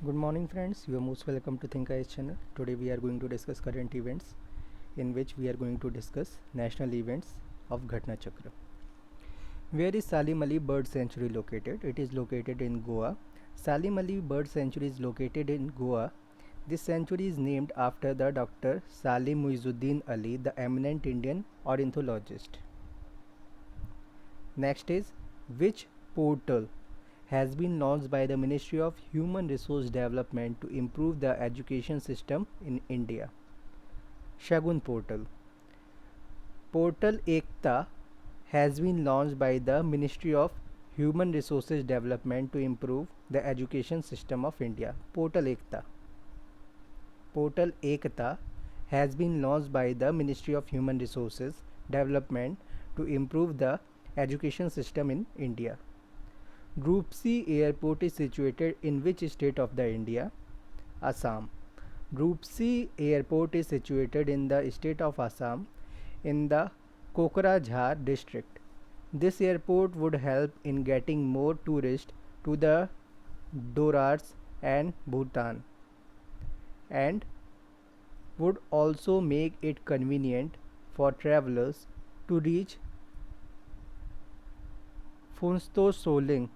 Good morning friends, you are most welcome to Think IS channel. Today we are going to discuss current events in which we are going to discuss national events of Ghatna Chakra. Where is Salim Ali Bird Sanctuary located? It is located in Goa. Salim Ali Bird Sanctuary is located in Goa. This sanctuary is named after the Dr. Salim Muizuddin Ali, the eminent Indian ornithologist. Next is which portal has been launched by the Ministry of Human Resource Development to improve the education system in India? Shagun portal. Portal Ekta has been launched by the Ministry of Human Resources Development to improve the education system of India. Portal Ekta. Portal Ekta has been launched by the Ministry of Human Resources Development to improve the education system in India. Group C airport is situated in which state of the India? Assam. Group C airport is situated in the state of Assam in the Kokrajhar district. This airport would help in getting more tourists to the Dorars and Bhutan and would also make it convenient for travelers to reach Phuntsho Soling,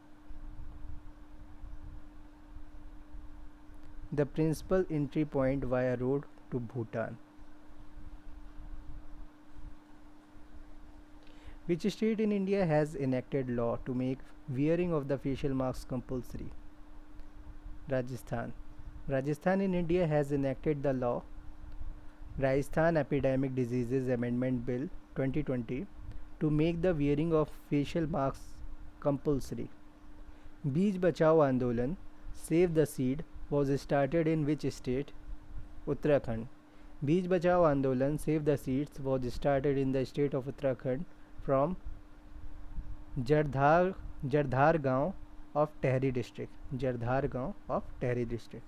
the principal entry point via road to Bhutan. Which state in India has enacted law to make wearing of the facial masks compulsory? Rajasthan. Rajasthan in India has enacted the law Rajasthan Epidemic Diseases Amendment Bill 2020 to make the wearing of facial masks compulsory. Beej Bachao Andolan Save the Seed was started in which state? Uttarakhand. Beej Bachao Andolan Save the Seeds was started in the state of Uttarakhand from Jardhar Gaon of Tehri district. Jardhar Gaon of Tehri district.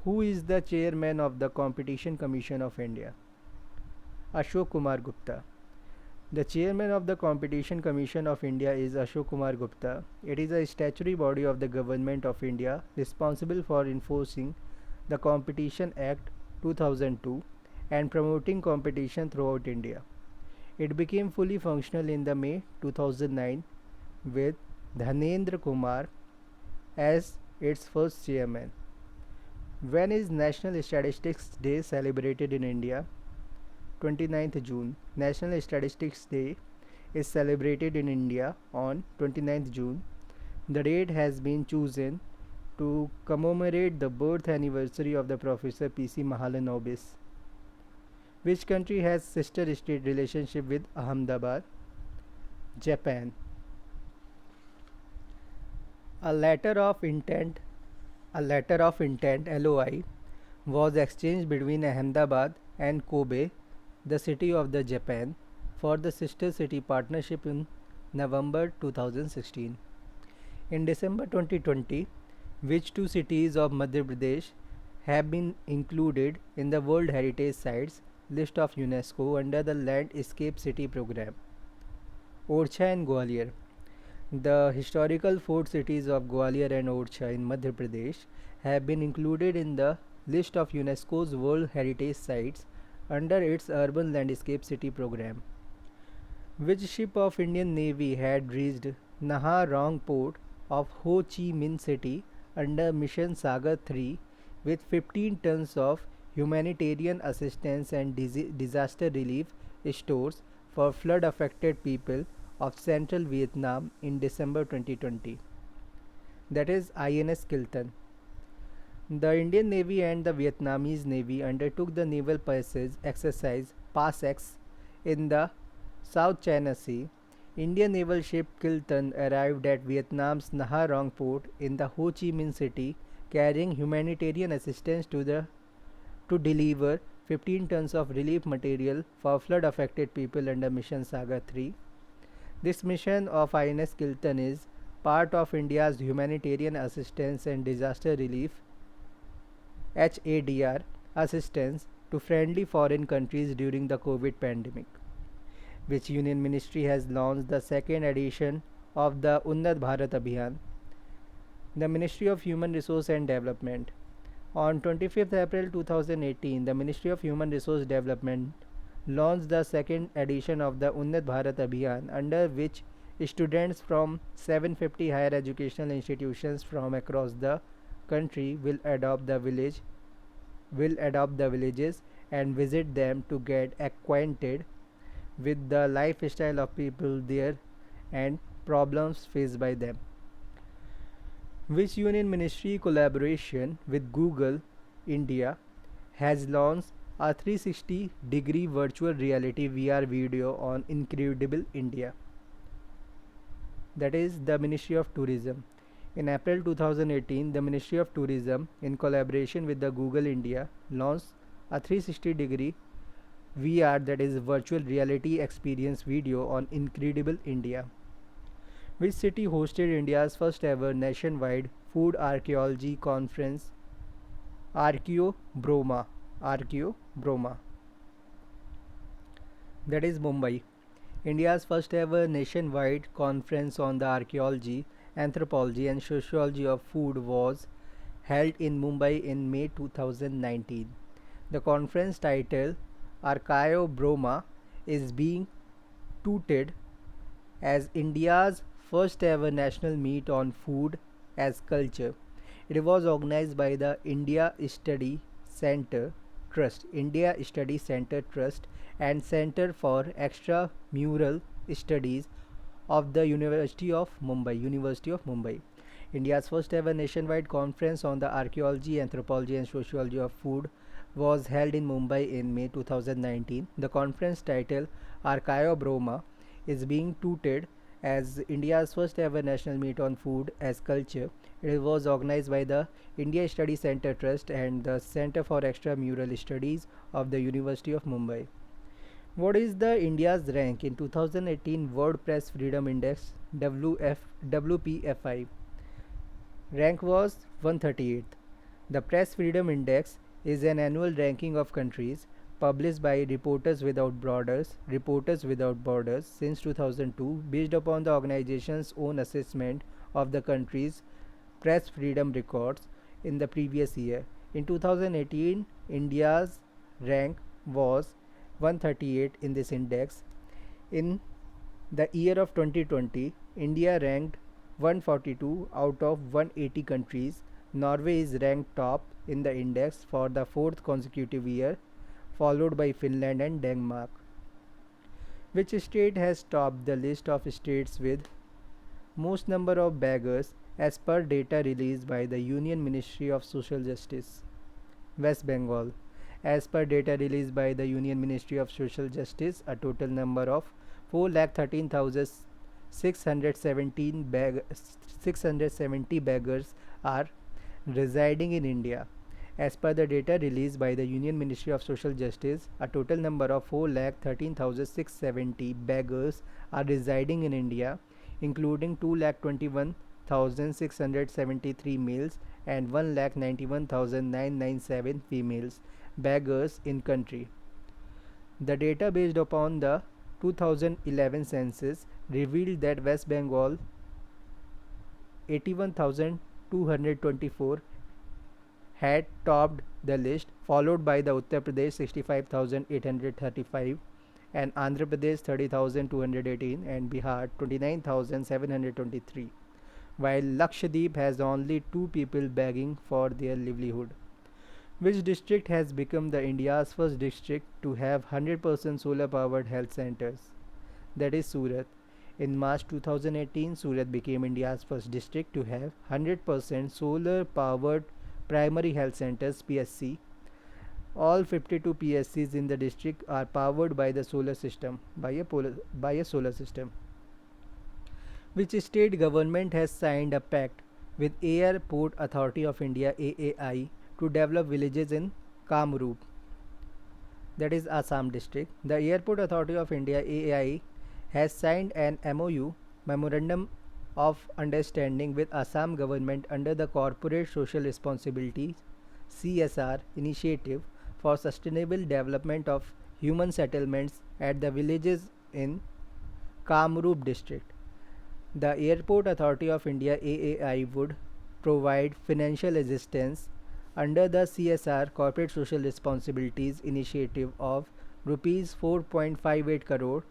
Who is the chairman of the Competition Commission of India? Ashok Kumar Gupta. The chairman of the Competition Commission of India is Ashok Kumar Gupta. It is a statutory body of the Government of India responsible for enforcing the Competition Act 2002 and promoting competition throughout India. It became fully functional in the May 2009 with Dhanendra Kumar as its first chairman. When is National Statistics Day celebrated in India? 29th June. National Statistics Day is celebrated in India on 29th June. The date has been chosen to commemorate the birth anniversary of the Professor P.C. Mahalanobis. Which country has sister state relationship with Ahmedabad? Japan. A letter of intent LOI was exchanged between Ahmedabad and Kobe, the city of the Japan, for the sister city partnership in November 2016. In December 2020, which two cities of Madhya Pradesh have been included in the World Heritage Sites list of UNESCO under the Landscape City program? Orchha and Gwalior. The historical fort cities of Gwalior and Orchha in Madhya Pradesh have been included in the list of UNESCO's World Heritage Sites under its Urban Landscape City program. Which ship of Indian Navy had reached Nha Rong port of Ho Chi Minh City under Mission Sagar 3 with 15 tons of humanitarian assistance and disaster relief stores for flood affected people of central Vietnam in December 2020? That is INS Kiltan. The Indian Navy and the Vietnamese Navy undertook the naval passage exercise PASEX in the South China Sea. Indian naval ship Kiltan arrived at Vietnam's Nha Rong port in the Ho Chi Minh City carrying humanitarian assistance to deliver 15 tons of relief material for flood affected people under Mission Sagar 3. This mission of INS Kiltan is part of India's humanitarian assistance and disaster relief HADR assistance to friendly foreign countries during the COVID pandemic. Which Union Ministry has launched the second edition of the Unnat Bharat Abhiyan? The Ministry of Human Resource and Development. On 25th April 2018, the Ministry of Human Resource Development launched the second edition of the Unnat Bharat Abhiyan, under which students from 750 higher educational institutions from across the country will adopt the villages and visit them to get acquainted with the lifestyle of people there and problems faced by them. Which Union Ministry collaboration with Google India has launched a 360-degree virtual reality VR video on Incredible India. That is the Ministry of Tourism. In April 2018, the Ministry of Tourism, in collaboration with the Google India, launched a 360-degree VR, that is virtual reality experience video on Incredible India. Which city hosted India's first ever nationwide food archaeology conference, Archaeobroma? Archaeobroma. That is Mumbai. India's first ever nationwide conference on the archaeology, anthropology, and sociology of food was held in Mumbai in May 2019. The conference title Archaeobroma is being touted as India's first ever national meet on food as culture. It was organized by the India Study Center Trust and Center for Extramural Studies of the University of Mumbai. India's first ever nationwide conference on the archaeology, anthropology, and sociology of food was held in Mumbai in May 2019. The conference title Archaeobroma is being touted as India's first ever national meet on food as culture. It was organized by the India Study Center Trust and the Center for Extramural Studies of the University of Mumbai. What is the India's rank in 2018 World Press Freedom Index WPFI? Rank was 138th. The Press Freedom Index is an annual ranking of countries published by Reporters Without Borders since 2002, based upon the organization's own assessment of the country's press freedom records in the previous year. In 2018, India's rank was 138 in this index. In the year of 2020, India ranked 142 out of 180 countries. Norway is ranked top in the index for the fourth consecutive year, followed by Finland and Denmark. Which state has topped the list of states with most number of beggars as per data released by the Union Ministry of Social Justice? West Bengal. As per data released by the Union Ministry of Social Justice, a total number of 4,13,670 beggars are residing in India. As per the data released by the Union Ministry of Social Justice, a total number of 4,13,670 beggars are residing in India, including 2,21,673 males and 1,91,997 females beggars in country. The data based upon the 2011 census revealed that West Bengal 81,224 had topped the list, followed by the Uttar Pradesh 65,835 and Andhra Pradesh 30,218 and Bihar 29,723, while Lakshadweep has only 2 people begging for their livelihood. Which district has become the India's first district to have 100% solar powered health centers? That is Surat. In March 2018, Surat became India's first district to have 100% solar powered primary health centers (PSC). All 52 PSCs in the district are powered by the solar system by a solar system. Which state government has signed a pact with Airport Authority of India (AAI) to develop villages in Kamrup? That is Assam district. The Airport Authority of India (AAI) has signed an MOU, Memorandum of Understanding, with Assam government under the Corporate Social Responsibility (CSR) initiative for sustainable development of human settlements at the villages in Kamrup district. The Airport Authority of India (AAI) would provide financial assistance under the CSR Corporate Social Responsibilities Initiative of rupees 4.58 crore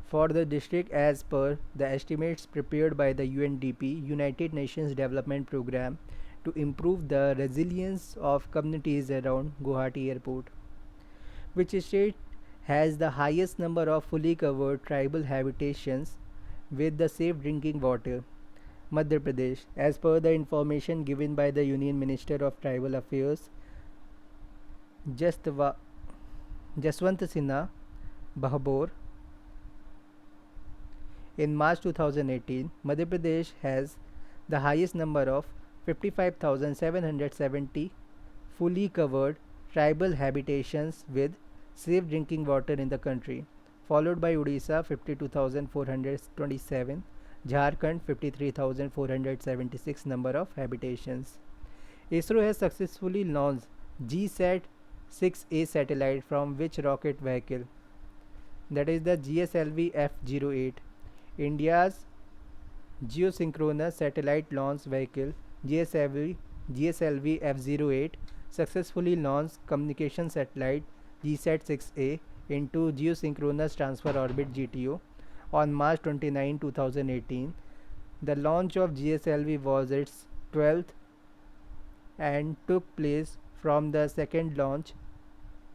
for the district as per the estimates prepared by the UNDP United Nations Development Programme to improve the resilience of communities around Guwahati Airport. Which state has the highest number of fully covered tribal habitations with the safe drinking water? Madhya Pradesh. As per the information given by the Union Minister of Tribal Affairs, Jaswant Sinha Bahbor, in March 2018, Madhya Pradesh has the highest number of 55,770 fully covered tribal habitations with safe drinking water in the country, followed by Odisha 52,427, Jharkhand 53,476 number of habitations. ISRO has successfully launched GSAT 6A satellite from which rocket vehicle? That is the GSLV F08. India's geosynchronous satellite launch vehicle GSLV F08 successfully launched communication satellite GSAT 6A into geosynchronous transfer orbit GTO on March 29, 2018. The launch of GSLV was its 12th and took place from the second launch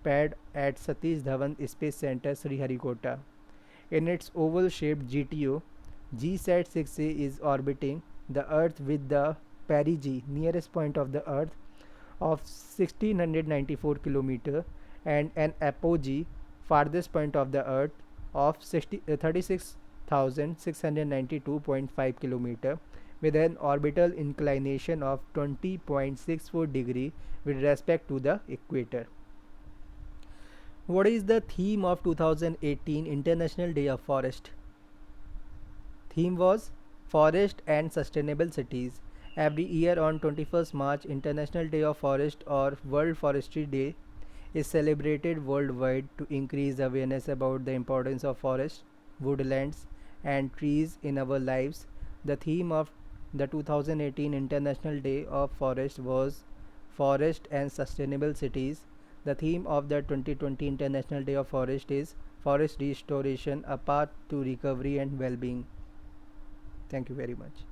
pad at Satish Dhawan Space Center, Sriharikota. In its oval-shaped GTO, GSAT 6A is orbiting the Earth with the perigee, nearest point of the Earth, of 1694 km and an apogee, farthest point of the Earth, of 36,692.5 km with an orbital inclination of 20.64 degree with respect to the equator. What is the theme of 2018 International Day of Forest? Theme was Forest and Sustainable Cities. Every year on 21st March, International Day of Forest or World Forestry Day is celebrated worldwide to increase awareness about the importance of forests, woodlands, and trees in our lives. The theme of the 2018 International Day of Forest was Forest and Sustainable Cities. The theme of the 2020 International Day of Forest is Forest Restoration, a Path to Recovery and Well-being. Thank you very much.